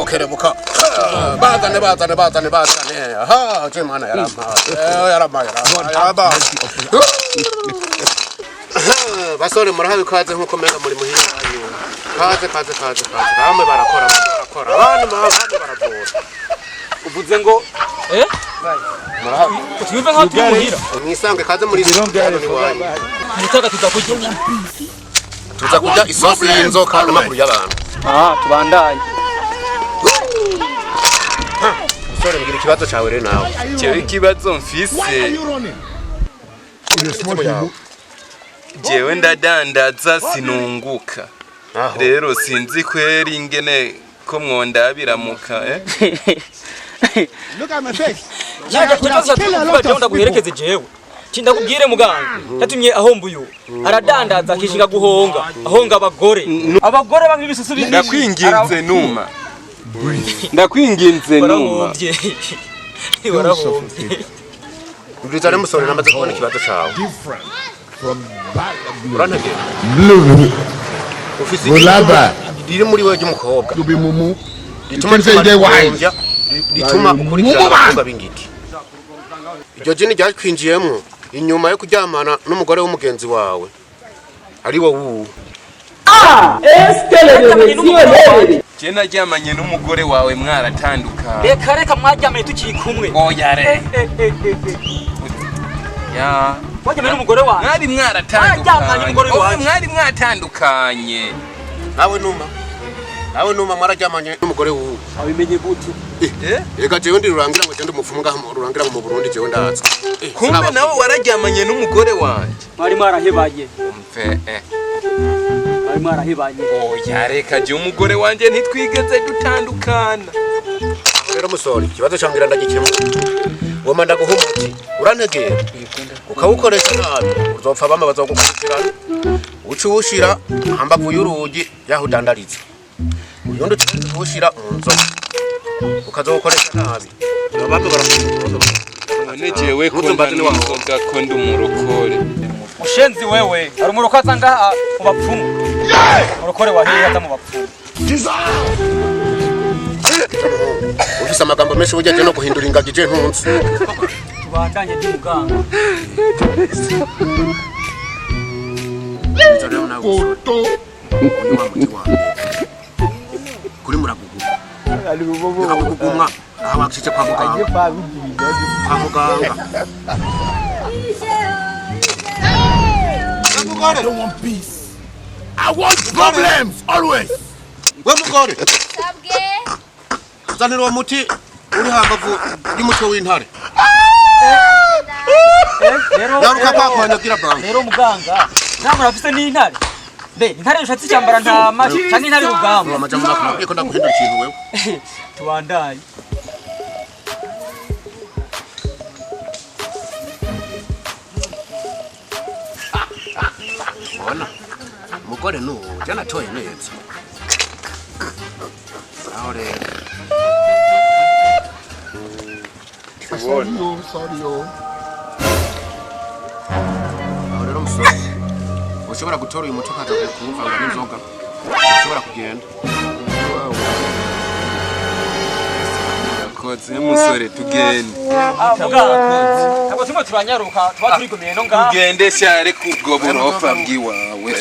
Kerebuka. Bazane. Aha, Jemana yarama. Basore murahawe kaze nkuko mega muri muhira wanyu. Kaze. Bamwe barakora. Abantu baravura. Uvuze ngo murahawe. Twumve nka tumuhira. Mwisange kaze muri ni wanyu. Mutaga tuzakurya. Tuza kurya isosi y'inzoka n'amaguru y'abantu. Tubandanye. Sore ngira ikibazo cyawe rero nawe. Cyewe ikibazo mfise. Jewe ndadandaza sinunguka. Rero sinzi kweri ingene ko mwondabiramuka Look at my face. Yaje kujaza tuvuga je ndaguherekeze jewe. Kindakubwire muganga. Yatumye ahomba uyu. Aradandaza akishinga guhonga. Ahonga abagore. Abagore bamwe ibisusu binini. Ndakwinginze numa. Warahombye. Ubwizane musore namaze kubona ikibazo cyawe. Urantage. Ufise riri muri wewe ry'umukobwa. Rituma ukurikirana abakobwa b'ingiti. Iryo jini ryakwinjiyemo inyuma yo kuryamana n'umugore w'umugenzi wawe. Ari wowe. Je naryamanye n'umugore wawe mwaratandukanye. Reka mwaryamanye tukiri kumwe. Oya re. Ya. Waryamanye n'umugore wawe. Mwari mwaratandukanye. Mwari mwatandukanye. Nawe numa mwararyamanye n'umugore wawe. Abimenye gute? Reka jewe ndi rurangira ngo gende umupfumu rurangira mu Burundi jewe ndaza. Kumbe nawe wararyamanye n'umugore wanje. Mwari mwarahebanye. Umve Mwari mwarahebanye. Oya reka je umugore wanje ntitwigeze dutandukana. Rero musore ikibazo cyangira ndagikiremo. Woma ndaguhumuti urantegera. Ukawukoresha nabi uzopfa bama bazogukurikirana. Uci ushira hambavu y'urugi yahudandariza. Uyondo tushira mu nzoga. Ukazokoresha nabi. Abantu baramukoza. Nejewe ko ndinzoga ko ndumurokore. Mushenzi wewe ari umurokaza ngaha mu bapfumu. Murokore wahiye ata mu bapfumu. Ufise amagambo menshi burya je no guhindura ingagi je ntunzi. Tubandanye ndi muganga. Foto. Kuri muraguguma. Muraguguma. Aha wakishije kwa muganga. Kwa muganga. I don't want peace. I want problems always. Umugore. Sabwe. Zanira uwo muti uri hambavu y'umuco w'intare. Rero Naruka kwakwanyagira bank. Rero muganga namara afise n'intare. Intare yashatse cyambara ntama cyane intare rugamba. Amajambo nakubwiye ko ndaguhindura ikintu wewe. Tubandanye. Bona. Umugore nuwo jana toye neza. Aho rero. Sorry yo. Aho rero musore. Ushobora gutora uyu muco kaza kumuvanga n'inzoga. Ushobora kugenda. Koze musore tugende. Muganga. Abo tumwe turanyaruka twa turi kumye no ngaha. Tugende cyare kubwo burofa bwiwawe.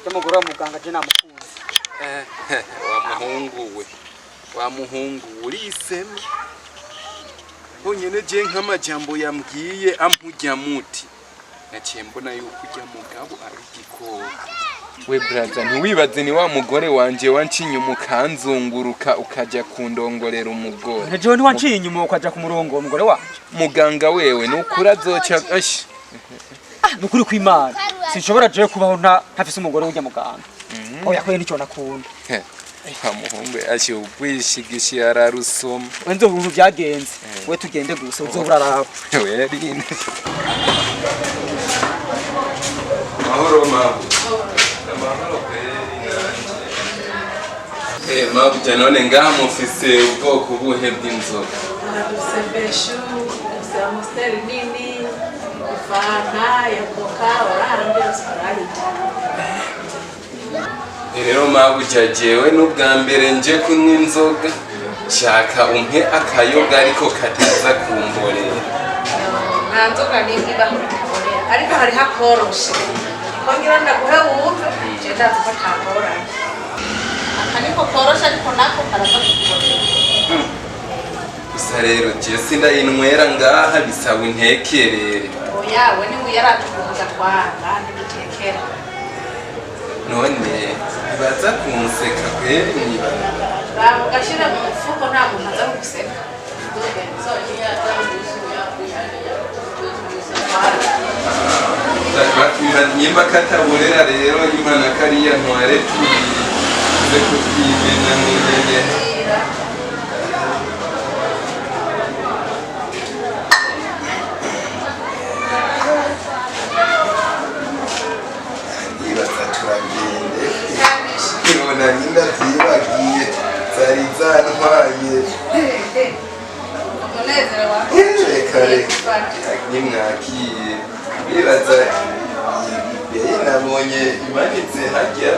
Umugore muganga je namukunze. Wa muhungu uriseme. Bonyene je nk'amajambo yambwiye ampujya muti. Naciye mbona yuko ujya mugabo ari igikoko. We brother ntiwibaze ni wa mugore wanje wancinye umukanzunguruka ukaja kundongorera umugore. Nejo ni wancinye inyuma ukaja ku murongo umugore wanje. Muganga wewe nukura zoca ashi. Nukuri kw'Imana sinshobora je kubaho ntafise umugore ujya muganga. Oya kwene nicyo nakunda. Muhungu ashi ubwishigishi yararusoma. Wenzo ubuntu byagenze. We tugende gusa uzobura raho. We rine. Mahoro mabu. Mahoro kweli. Mabu janone ngaha mufise ubwoko buhe bw'inzoga. Dufise beshu, dufise amstel nini, fanta ya koka orahambira Sprite. Rero mabuja jewe n'ubwa mbere nje kunywa inzoga shaka umpe akayoga ariko kataza kumborera. Nta nzoga n'imwe ibaho itamborera ariko hari hakoroshe kongira ndaguhe wumve je ndazi ko atagoranye akaniko koroshe ariko nako karaza kuborera. Gusa rero je sindayinywera ngaha bisaba intekerere. Oya we ni uyaratukuza kwanga ntibitekera. None baza kunseka kweri niba Ugashira mu mufuko nta muntu aza guseka. Nyimba kataborera rero imana kariya ntware tuze kutwimena mwene ibaza turagende ibona ninda zibagiye zari zantwaye reka nimwakiye ibaza nabonye imanitse hajya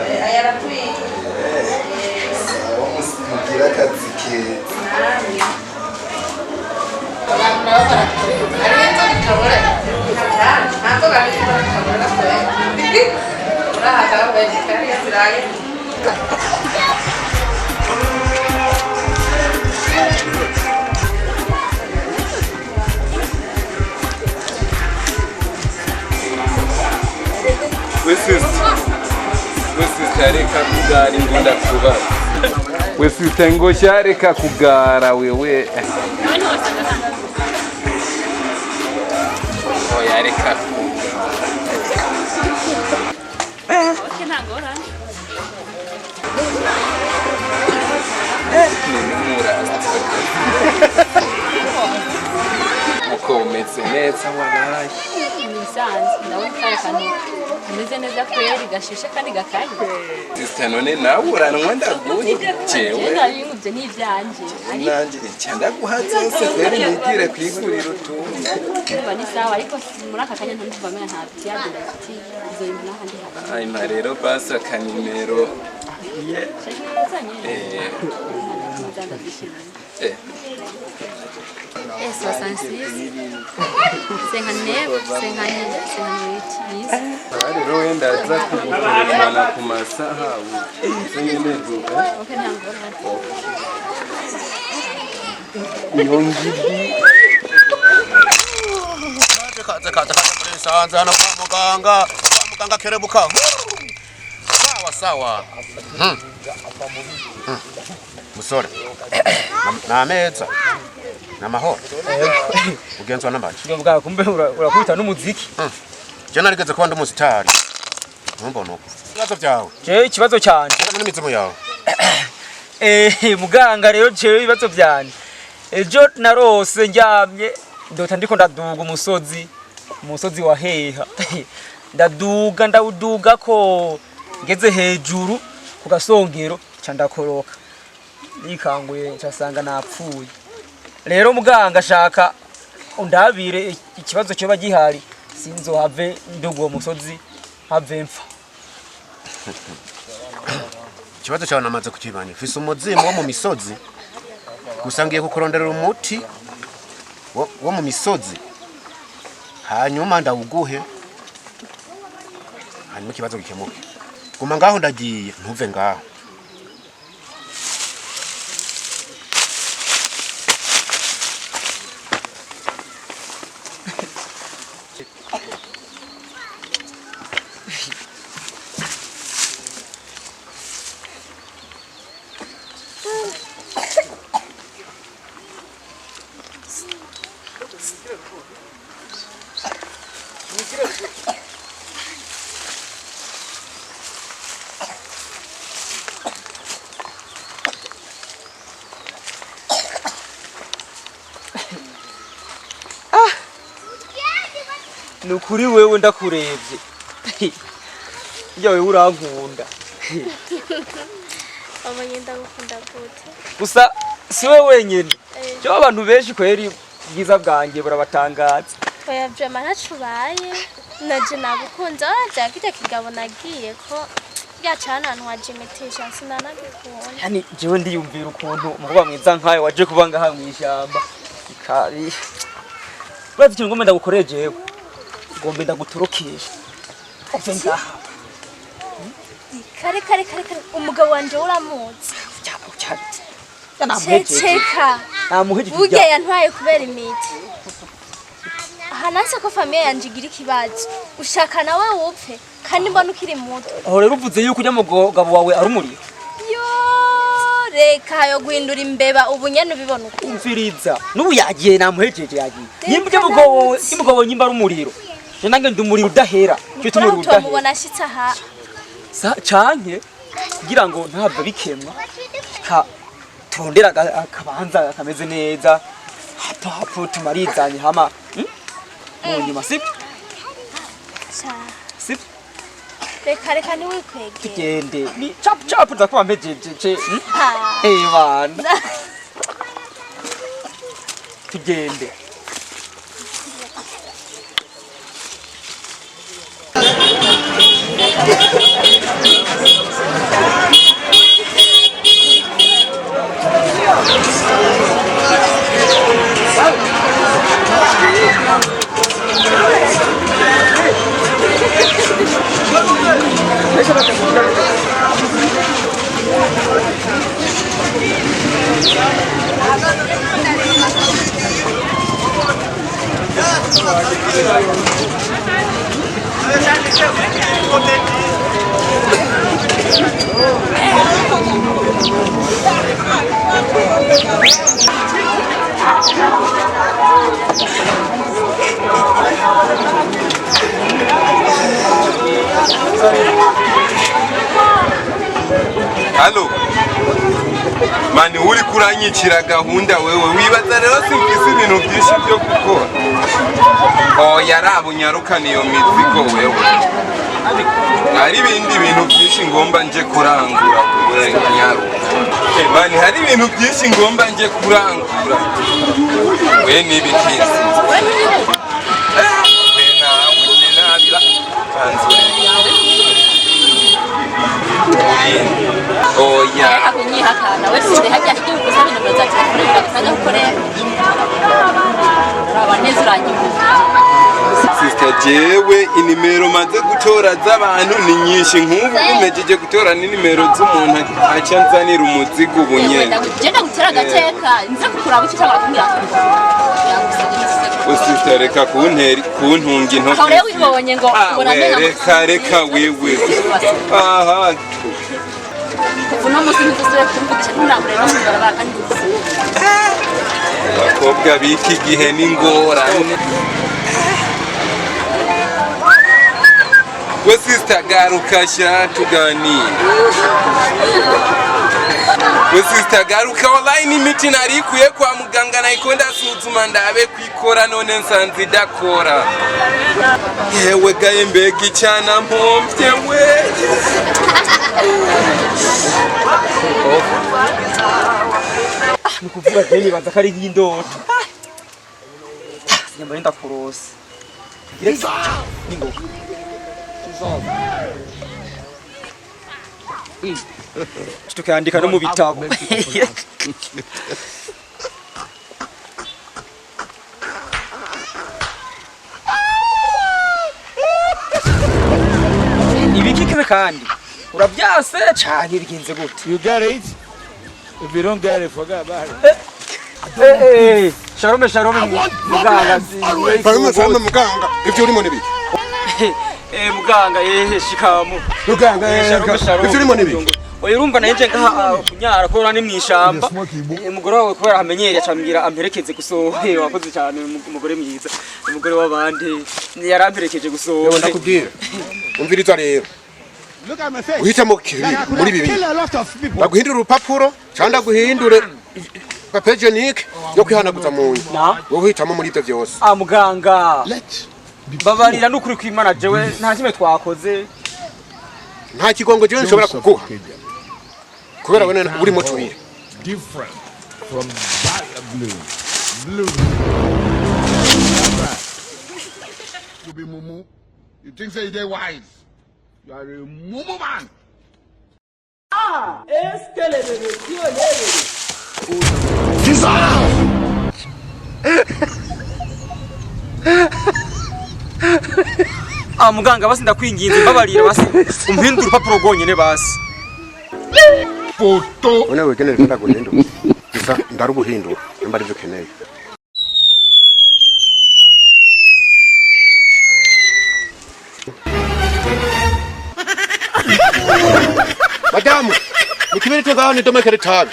mugira akazi keza. Reka kugara imbunda kuba wesite ngo cyareka kugara wewe oya reka uko umeze neza waraye nisanze ndabona karakantu ameze neza kweri gashishe kandi gakaye sister none nawe uranwa ndaguye jewe nabinguvye n'ivyanje nanjye cyanda guhatse se kweri nigire kwigurira utuntu kuba ni sawa ariko muri aka kanya ntumva mena nta byagenda ati izoyimuna handi haba ai marero basa kanimero Eso sansis. Rero wenda aza kugutelefona ku masaha kaza hano kwa muganga kerebuka sawa musore nameza namahoro ugenzwa n'amaki bwa kumbe urakubita n'umuziki je narigeze kuba ndumuzitari ntumbona uko ikibazo byawe ikibazo cyanje muri mitsimo yawe muganga rero je ibibazo byane ejo narose njyamye ndota ndiko ndaduga umusozi wa heha ndawuduga ko ngeze hejuru ku gasongero candakoroka nikanguye ncasanga napfuye rero muganga shaka undabire ikibazo cyo bagihari sinzo have ndugo uwo musozi have mfa ikibazo cyawe namaze kukibanya fise umuzimu wo mu misozi gusangiye kukurondera umuti wo mu misozi hanyuma ndawuguhe hanyuma ikibazo gikemuke guma ngaho ndagiye ntuve ngaho nukuri wewe ndakurebye njya wewe urankunda amanyenda gukunda gute gusa si we wenyene cyo abantu benshi kweri bwiza bwanjye burabatangaza oya vyama ntacubaye naje nagukunze wavya kirya kigabo nagiye ko yacana ahantu wajimetisha sinanagikunda. Yani jewe ndiyumvira ukuntu umukobwa mwiza nkayo waje kuba ngaha mw'ishyamba ikari urazi ikintu ngomba ndagukoreye jewe ngomba ndagutorokesha uve ngaha. Kare umugabo wanje uramuzi namuhejeje ceka burya yantwaye kubera imiti. Aha nase ko famiye yanje igira ikibazo ushaka nawe wupfe kandi mbona ukiri muto. aho rero uvuze yuko ujya mugabo wawe ari umuriro Yo reka yo guhindura imbeba ubu nyene ubibona uko umviriza n'ubu yagiye namuhejeje yagiye nyimba ujya mugabo nyimba ari umuriro je nange ndi umuriro udahera cyo tumuriro udahera mubona ashitse aha canke kugira ngo ntabwo bikemwa turondera akabanza kameze neza hapo tumarizanye hama munyuma sibyo sibyo reka niwikwegera tugende ni chap ndakuba mpejeje bana tugende Halo mani uri kuranyikira gahunda wewe wibaza rero simfise ibintu byinshi byo gukora yarabo nyarukana iyo mizigo wewe hari ibindi bintu byinshi ngomba nje kurangura wewe nyaru mani hari ibintu byinshi ngomba nje kurangura we nibikisi oya akunyihakana we sinde hajya cyukuza bino bazacyakora gasanga gukorera abaneze uranyuka sister jewe inimero maze gutora z'abantu ni nyinshi nk'ubu umejeje gutora n'inimero z'umuntu acanzanira umuzigo ubunyene genda gutera gateka nza kukuraba iki cyangwa kumbira sister reka kuntunga intoki aho rero wibonye ngo ubona neza reka wewe aha kuvuno musi ntuzwe kumvugisha ntunabure no kugaraba kandi abakobwa biki gihe n'ingorane we sister garuka sha tuganire we sister garuka online imiti narikuye kwa muganga nayikonda suzuma ndabe kwikora none nsanze idakora yewe gaye mbega icyana mpomvye we nukuvuga jeni baza kari nk'indoto nyamara ndakurose ningo tukandika no mu bitabo ibikikwe kandi urabyase cyane bigenze gute You get it? If you don't get it, forget about it. Shalom muganga Barimo muganga ibyo urimo nibi muganga shikamu muganga ibyo urimo nibi oya urumva naje ngaha kunyara ko rani mwishamba umugore wawe ko yaramenyereye acambira amperekeze gusohera wakoze cyane umugore mwiza umugore w'abandi yaramperekeje gusohera ndakubwira umviriza rero uhitamo muri bibi baguhindura urupapuro cyangwa guhindure papier hygienique yo kwihanaguza mu nda wowe uhitamo muri ibyo byose muganga babarira n'ukuri kw'Imana jewe nta kimwe twakoze nta kigongo jewe nshobora kuguha kubera wene uri mu tubiri Different from that blue. to be mumu. You think say they wise? You are a mumu man. Muganga basi ndakwinginze mbabarira basi umpindura urupapuro rwonyene basi. Foto. One wekeneye kandi guhindura. Gusa ndaruguhindura. Nimba arivyo keneye. Madamu, nikibiri tungaho nidomekere tabi.